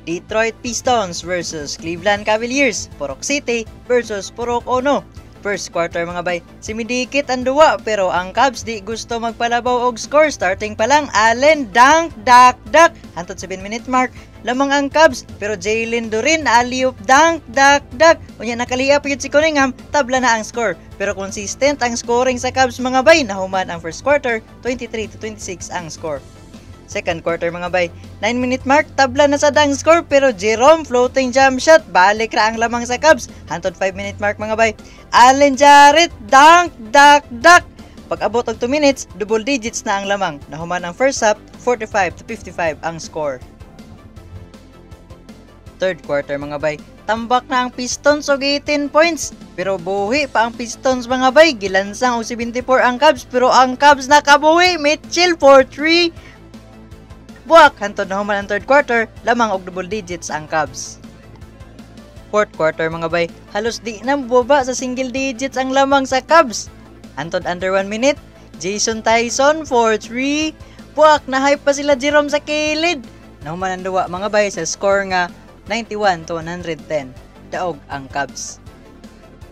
Detroit Pistons versus Cleveland Cavaliers, Purok City versus Purok Ono. First quarter mga bay, simidikit ang duwa pero ang Cavs di gusto magpalabaw og score. Starting pa lang, Allen dunk, dak. Hantod 7-minute mark, lamang ang Cavs pero Jalen Duren alley-oop dunk, dak. Unya nakaliap yun si Cunningham, tabla na ang score. Pero consistent ang scoring sa Cavs mga bay, nahuman ang first quarter, 23-26 ang score. Second quarter mga bay, 9-minute mark, tabla na sa dunk score pero Jerome floating jump shot, balik ra ang lamang sa Cavs. Hantod 5-minute mark mga bay, Allen Jarrett dunk, dak. Pag abot og 2 minutes, double digits na ang lamang. Nahuman ang first half, 45-55 ang score. Third quarter mga bay, tambak na ang Pistons og 18 points. Pero buhi pa ang Pistons mga bay, gilansang og 74 ang Cavs pero ang Cavs nakabuhi. Mitchell for 3. Buwak, hantod na human ang third quarter, lamang og double digits ang Cavs. Fourth quarter mga bay, halos di na bubaba sa single digits ang lamang sa Cavs. Hantod under 1 minute, Jason Tyson for 3. Buwak, na-hype pa sila Jerome sa kilid. Nahuman ang duwa mga bay sa score nga 91-110. Daog ang Cavs.